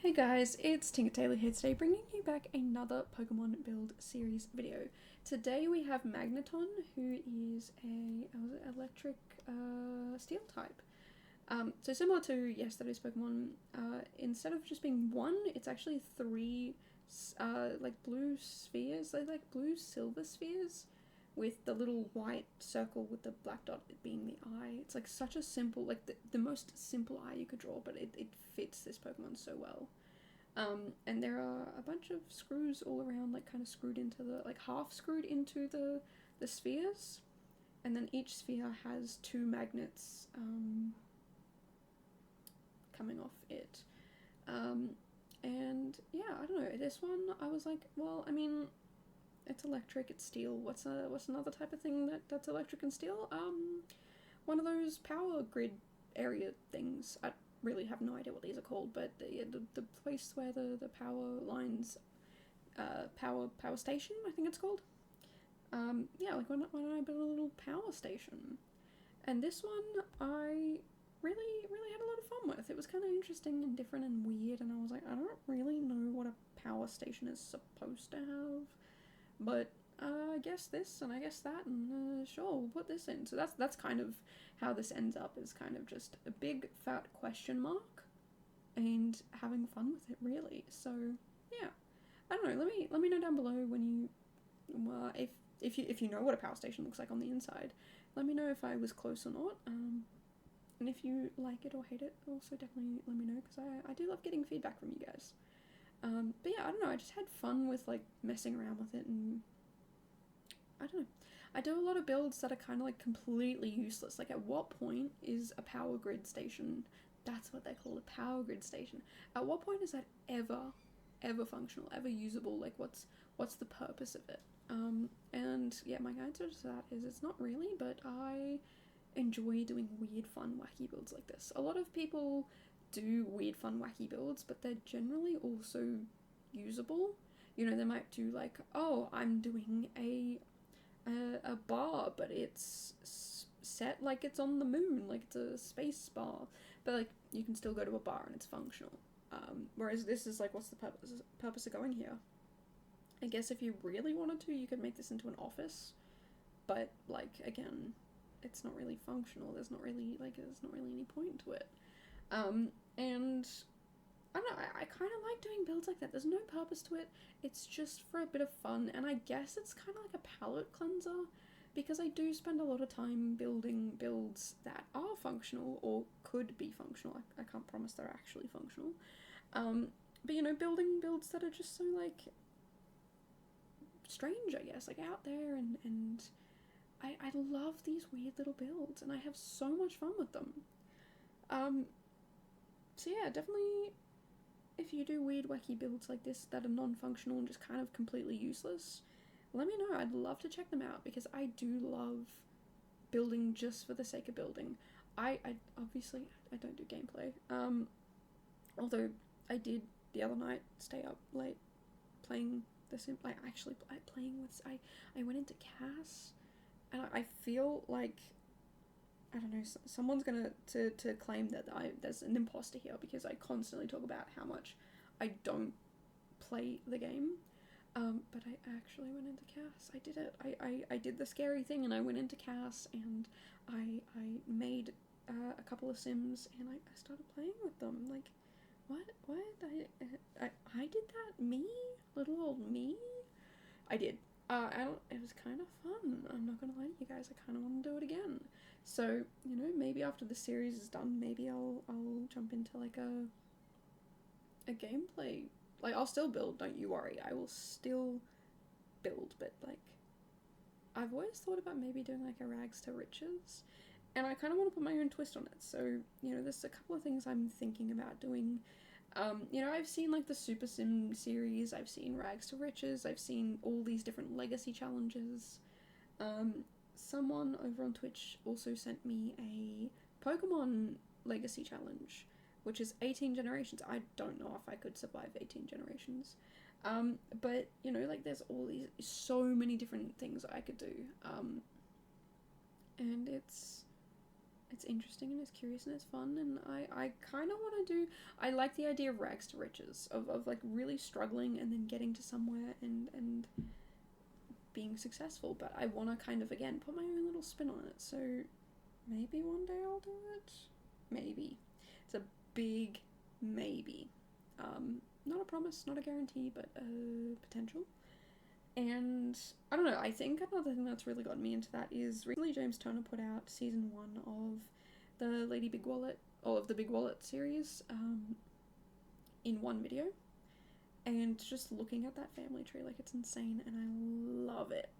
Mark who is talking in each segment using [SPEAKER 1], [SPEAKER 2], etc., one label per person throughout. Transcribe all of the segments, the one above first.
[SPEAKER 1] Hey guys, it's Tinker Tailor here today, bringing you back another Pokemon build series video. Today we have Magneton, who is a electric steel type. So similar to yesterday's Pokemon, instead of just being one, it's actually three like blue spheres, like blue silver spheres, with the little white circle with the black dot being the eye. It's like such a simple, like the most simple eye you could draw, but it fits this Pokemon so well. And there are a bunch of screws all around, like kind of screwed into the, like half screwed into the spheres. And then each sphere has two magnets coming off it. And yeah, I don't know. This one, I was like, well, I mean, it's electric, it's steel. What's another type of thing that's electric and steel? One of those power grid area things. I really have no idea what these are called, but the place where the power lines, power station, I think it's called. Yeah, like when I built a little power station, and this one I really had a lot of fun with. It was kind of interesting and different and weird, and I was like, I don't really know what a power station is supposed to have, but I guess this and I guess that, and sure, we'll put this in. So that's kind of how this ends up, is kind of just a big fat question mark and having fun with it, really. So yeah, I don't know. Let me know down below when you if you know what a power station looks like on the inside. Let me know if I was close or not. And if you like it or hate it, also definitely let me know, because I do love getting feedback from you guys. But yeah, I don't know, I just had fun with like messing around with it, and I don't know. I do a lot of builds that are kind of like completely useless. Like, at what point is a power grid station? That's what they call a power grid station. At what point is that ever functional, ever usable? Like, what's the purpose of it? And yeah, my answer to that is it's not really, but I enjoy doing weird, fun, wacky builds like this. A lot of people do weird, fun, wacky builds, but they're generally also usable. You know, they might do like, oh, I'm doing a bar, but it's set like it's on the moon, like it's a space bar, but like you can still go to a bar and it's functional. Whereas this is like, what's the purpose of going here? I guess if you really wanted to, you could make this into an office, but like, again, it's not really functional. There's not really any point to it. And I don't know, I kind of like doing builds like that. There's no purpose to it. It's just for a bit of fun, and I guess it's kind of like a palette cleanser, because I do spend a lot of time building builds that are functional or could be functional. I can't promise they're actually functional. But you know, building builds that are just so like strange, I guess, like out there, and I love these weird little builds, and I have so much fun with them. So yeah, definitely, if you do weird, wacky builds like this that are non-functional and just kind of completely useless, let me know. I'd love to check them out, because I do love building just for the sake of building. I obviously, I don't do gameplay. Although I did the other night stay up late playing the sim. Like, actually, playing with. I went into Cass, and I feel like, I don't know, someone's gonna to claim that there's an imposter here, because I constantly talk about how much I don't play the game. But I actually went into Cass. I did it. I did the scary thing, and I went into Cass, and I made a couple of sims, and I started playing with them. Like, what? I did that? Me? Little old me? I did. It was kind of fun. I'm not gonna lie to you guys. I kind of want to do it again. So, you know, maybe after the series is done, maybe I'll jump into like a gameplay. Like, I'll still build. Don't you worry. I will still build. But like, I've always thought about maybe doing like a rags to riches, and I kind of want to put my own twist on it. So, you know, there's a couple of things I'm thinking about doing. You know, I've seen like the Super Sim series, I've seen Rags to Riches, I've seen all these different legacy challenges. Someone over on Twitch also sent me a Pokemon legacy challenge, which is 18 generations. I don't know if I could survive 18 generations. But, you know, like, there's all these, so many different things I could do. And it's it's interesting and it's curious and it's fun, and I kind of want to do. I like the idea of rags to riches, of like really struggling and then getting to somewhere and being successful. But I want to kind of again put my own little spin on it. So maybe one day I'll do it. Maybe. It's a big maybe. Not a promise, not a guarantee, but a potential. And I don't know, I think another thing that's really gotten me into that is recently James Turner put out season 1 of the Lady Big Wallet, or of the Big Wallet series, in one video. And just looking at that family tree, like, it's insane, and I love it.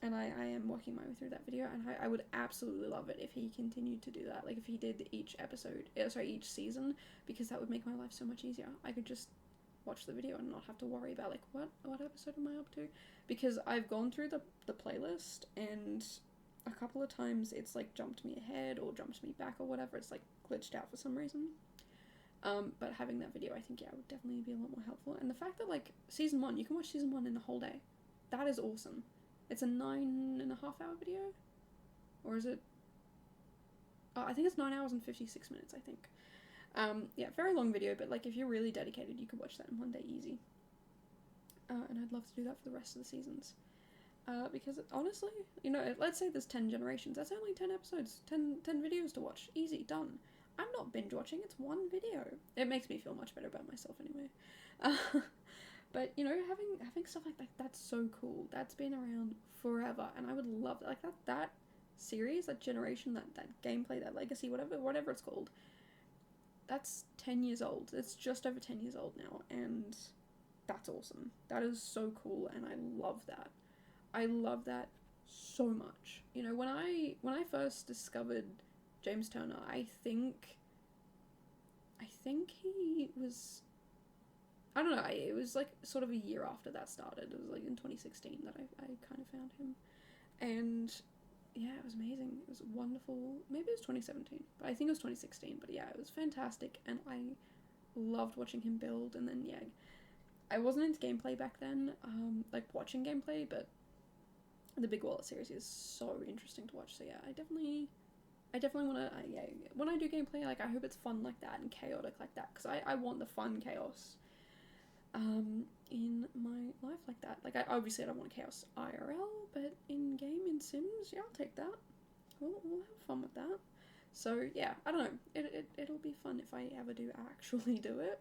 [SPEAKER 1] And I am working my way through that video, and I would absolutely love it if he continued to do that. Like, if he did each season, because that would make my life so much easier. I could just watch the video and not have to worry about, like, what episode am I up to? Because I've gone through the playlist, and a couple of times it's, like, jumped me ahead or jumped me back or whatever. It's, like, glitched out for some reason. But having that video, I think, yeah, would definitely be a lot more helpful. And the fact that, like, season 1, you can watch season 1 in a whole day. That is awesome. It's a 9.5-hour video? Or is it... I think it's 9 hours and 56 minutes, I think. Yeah, very long video, but, like, if you're really dedicated, you could watch that in one day easy. And I'd love to do that for the rest of the seasons. Because, honestly, you know, let's say there's 10 generations. That's only 10 episodes, 10 videos to watch. Easy, done. I'm not binge watching, it's one video. It makes me feel much better about myself anyway. But, you know, having stuff like that, that's so cool. That's been around forever, and I would love that. Like, that series, that generation, that gameplay, that legacy, whatever it's called, that's 10 years old. It's just over 10 years old now, and that's awesome. That is so cool, and I love that. I love that so much. You know, when I first discovered James Turner, I think he was, I don't know, it was like sort of a year after that started. It was like in 2016 that I kind of found him. And yeah, it was amazing. It was wonderful. Maybe it was 2017, but I think it was 2016. But yeah, it was fantastic, and I loved watching him build. And then yeah, I wasn't into gameplay back then, like watching gameplay, but the Big Wallet series is so interesting to watch. So yeah, I definitely want to, when I do gameplay, like, I hope it's fun like that and chaotic like that, because I want the fun chaos in my life like that. Like, I obviously don't want chaos IRL, but in game, in Sims, yeah, I'll take that. We'll have fun with that. So yeah, I don't know, it'll be fun if I ever do actually do it.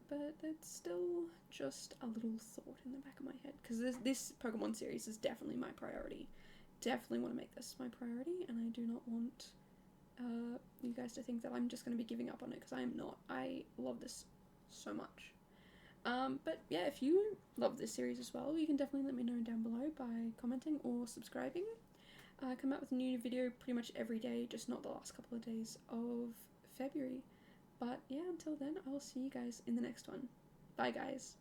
[SPEAKER 1] But it's still just a little thought in the back of my head, because this Pokemon series is definitely my priority. Definitely want to make this my priority, and I do not want you guys to think that I'm just going to be giving up on it, because I am not. I love this so much. But yeah, if you love this series as well, you can definitely let me know down below by commenting or subscribing. I come out with a new video pretty much every day, just not the last couple of days of February. But yeah, until then, I will see you guys in the next one. Bye, guys.